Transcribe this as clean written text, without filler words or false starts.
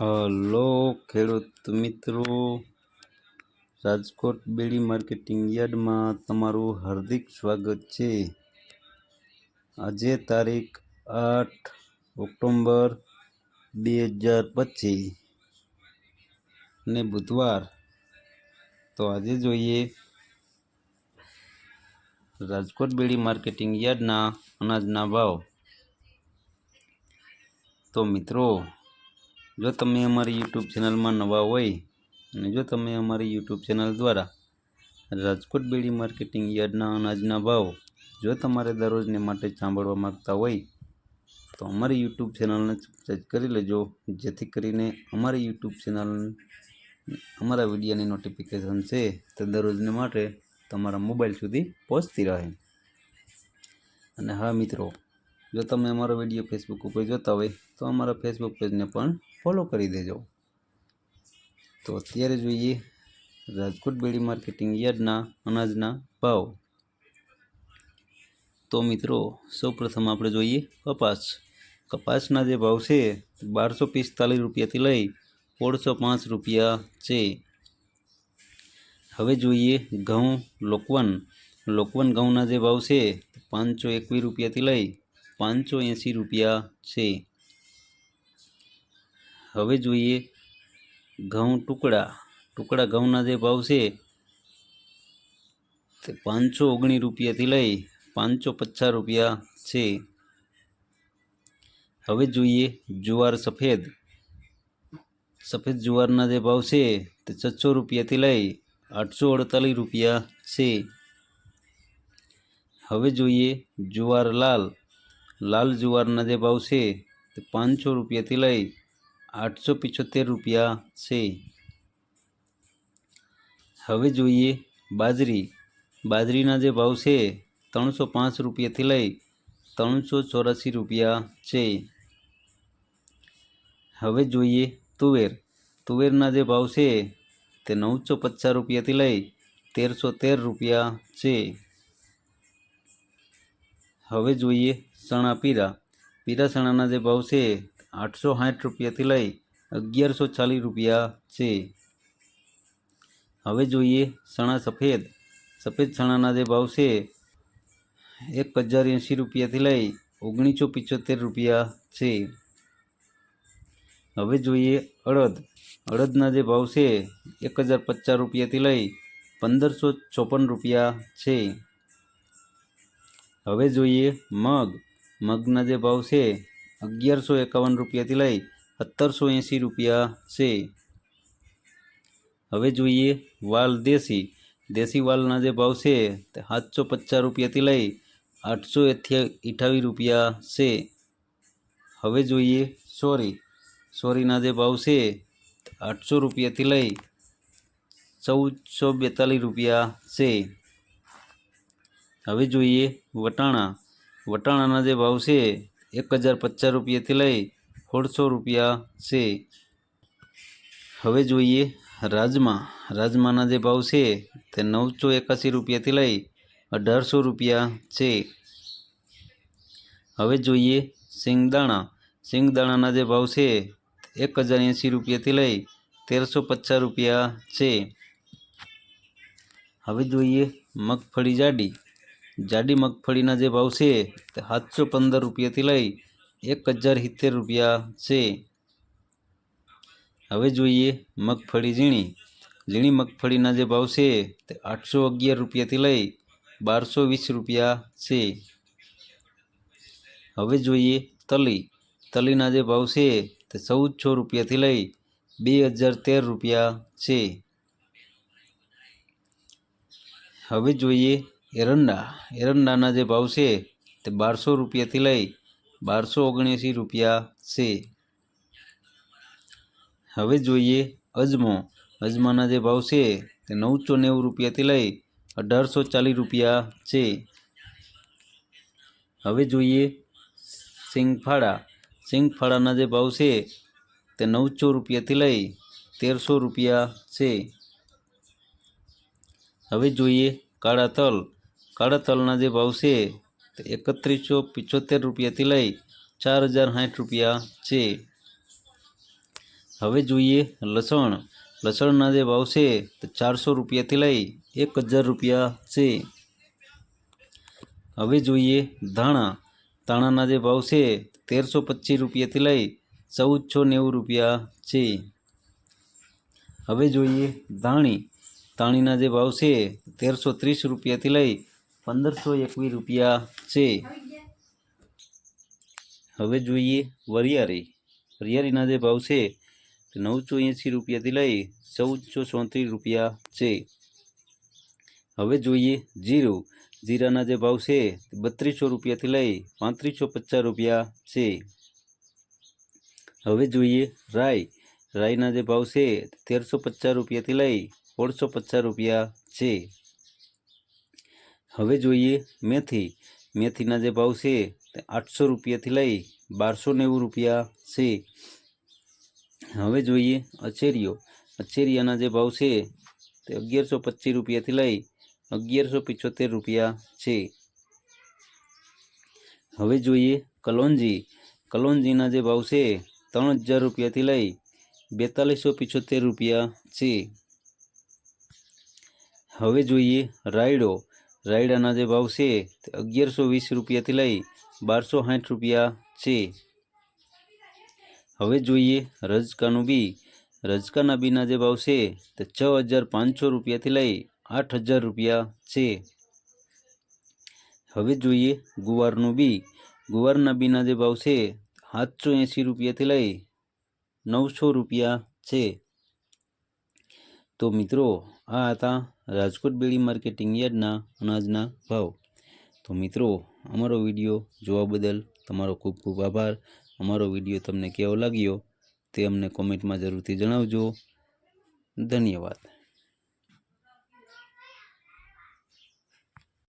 Hello ખેડૂત મિત્રો, રાજકોટ બેડી marketing યાર્ડમાં તમારું હાર્દિક સ્વાગત છે। આજે તારીખ 8 ઓક્ટોબર 2025 ને બુધવાર। તો આજે જોઈએ રાજકોટ બેડી માર્કેટિંગ યાર્ડના અનાજના ભાવ। તો મિત્રો, જો તમે અમારી યુટ્યુબ ચેનલમાં નવા હોય અને જો તમે અમારી યુટ્યુબ ચેનલ દ્વારા રાજકોટ બેડી માર્કેટિંગ યાર્ડના અનાજના ભાવ જો તમારે દરરોજને માટે સાંભળવા માંગતા હોય તો અમારી યુટ્યુબ ચેનલને સબસ્ક્રાઈબ કરી લેજો, જેથી કરીને અમારી યુટ્યુબ ચેનલ અમારા વિડીયોની નોટિફિકેશન છે તે દરરોજને માટે તમારા મોબાઈલ સુધી પહોંચતી રહે। અને હા મિત્રો, જો તમે અમારો વિડીયો ફેસબુક ઉપર જોતા હોય તો અમારા ફેસબુક પેજને પણ ફોલો કરી દેજો। તો અત્યારે જોઈએ રાજકોટ બેડી માર્કેટિંગ યાર્ડના અનાજના ભાવ। તો મિત્રો, સૌપ્રથમ આપણે જોઈએ કપાસના જે ભાવ છે 1245 રૂપિયાથી લઈ 1605 રૂપિયા છે। હવે જોઈએ ઘઉં લોકવન ઘઉંના જે ભાવ છે 521 રૂપિયાથી લઈ 580 રૂપિયા છે। હવે જોઈએ ઘઉં ટુકડા ઘઉંના જે ભાવ છે તે 519 રૂપિયાથી લઈ 550 રૂપિયા છે। હવે જોઈએ જુવાર સફેદ જુવારના જે ભાવ છે તે 600 રૂપિયાથી લઈ 848 રૂપિયા છે। હવે જોઈએ જુવાર લાલ જુવારના જે ભાવ છે તે 500 રૂપિયાથી લઈ 875 રૂપિયા છે। હવે જોઈએ બાજરીના જે ભાવ છે 305 રૂપિયાથી લઈ 384 રૂપિયા છે। હવે જોઈએ તુવેરના જે ભાવ છે તે 950 રૂપિયાથી લઈ 1313 રૂપિયા છે। હવે જોઈએ ચણા પીળા ચણાના જે ભાવ છે 860 રૂપિયાથી લઈ 1140 રૂપિયા છે। હવે જોઈએ ચણા સફેદ ચણાના જે ભાવ છે 1080 રૂપિયાથી લઈ 1975 રૂપિયા છે। હવે જોઈએ અડદના જે ભાવ છે 1050 રૂપિયાથી લઈ 1554 રૂપિયા છે। હવે જોઈએ મગના જે ભાવ છે 1151 રૂપિયાથી લઈ 1780 રૂપિયા છે। હવે જોઈએ વાલ દેશી વાલના જે ભાવ છે તે 750 રૂપિયાથી લઈ 828 રૂપિયા છે। હવે જોઈએ સોરીના જે ભાવ છે 800 રૂપિયાથી લઈ 1442 રૂપિયા છે। હવે જોઈએ વટાણાના જે ભાવ છે 1050 રૂપિયાથી લઈ 1600 રૂપિયા છે। હવે જોઈએ રાજમાના જે ભાવ છે તે 981 રૂપિયાથી લઈ 1800 રૂપિયા છે। હવે જોઈએ સિંગદાણાના જે ભાવ છે 1080 રૂપિયાથી લઈ 1350 રૂપિયા છે। હવે જોઈએ મગફળી જાડી મગફળીના જે ભાવ છે તે 715 રૂપિયાથી લઈ 1070 રૂપિયા છે। હવે જોઈએ મગફળી ઝીણી મગફળીના જે ભાવ છે તે 811 રૂપિયાથી લઈ 1220 રૂપિયા છે। હવે જોઈએ તલીના જે ભાવ છે તે 1400 રૂપિયાથી લઈ 2013 રૂપિયા છે। હવે જોઈએ એરંડાના જે ભાવ છે તે 1200 રૂપિયાથી લઈ 1279 રૂપિયા છે। હવે જોઈએ અજમાના જે ભાવ છે તે 990 રૂપિયાથી લઈ 1840 રૂપિયા છે। હવે જોઈએ સિંગફાળાના જે ભાવ છે તે 900 રૂપિયાથી લઈ 1300 રૂપિયા છે। હવે જોઈએ કાળા તલના જે ભાવ છે તે 3175 રૂપિયાથી લઈ 4060 રૂપિયા છે। હવે જોઈએ લસણ. લસણના જે ભાવ છે તે 400 રૂપિયાથી લઈ 1000 રૂપિયા છે. હવે જોઈએ ધાણા. ધાણાના જે ભાવ છે 1325 રૂપિયાથી લઈ 1490 રૂપિયા છે. હવે જોઈએ ધાણી. ધાણીના જે ભાવ છે 1330 રૂપિયાથી લઈ 1521 રૂપિયા છે. હવે જોઈએ વરિયાળી. વરિયાળીના જે ભાવ છે 980 રૂપિયાથી લઈ 1434 રૂપિયા છે. હવે જોઈએ જીરું. જીરાના જે ભાવ છે 3200 રૂપિયાથી લઈ 3550 રૂપિયા છે. હવે જોઈએ રાઈ. રાઈના જે ભાવ છે 1350 રૂપિયાથી લઈ 1650 રૂપિયા છે. હવે જોઈએ મેથી. મેથીના જે ભાવ છે તે 800 રૂપિયાથી લઈ 1290 રૂપિયા છે. હવે જોઈએ અચેરીઓ. અચેરિયાના જે ભાવ છે તે 1125 રૂપિયાથી લઈ 1175 રૂપિયા છે. હવે જોઈએ કલોંજી. કલોંજીના જે ભાવ છે 3000 રૂપિયાથી લઈ 4275 રૂપિયા છે. હવે જોઈએ રાયડો. રાયડાના જે ભાવ છે તે 1120 રૂપિયાથી લઈ 1260 રૂપિયા છે. હવે જોઈએ રજકાનું બી. રજકાના બીના જે ભાવ છે તે 6500 રૂપિયાથી લઈ 8000 રૂપિયા છે. હવે જોઈએ ગુવારનું બી. ગુવારના બીના જે ભાવ છે 780 રૂપિયાથી લઈ 900 રૂપિયા છે. તો મિત્રો આ હતા રાજકોટ બેડી માર્કેટિંગ યાર્ડના અનાજના ભાવ. તો મિત્રો અમારો વિડીયો જોવા બદલ તમારો ખૂબ ખૂબ આભાર. અમારો વિડીયો તમને કેવો લાગ્યો તે અમને કોમેન્ટમાં જરૂરથી જણાવજો. ધન્યવાદ.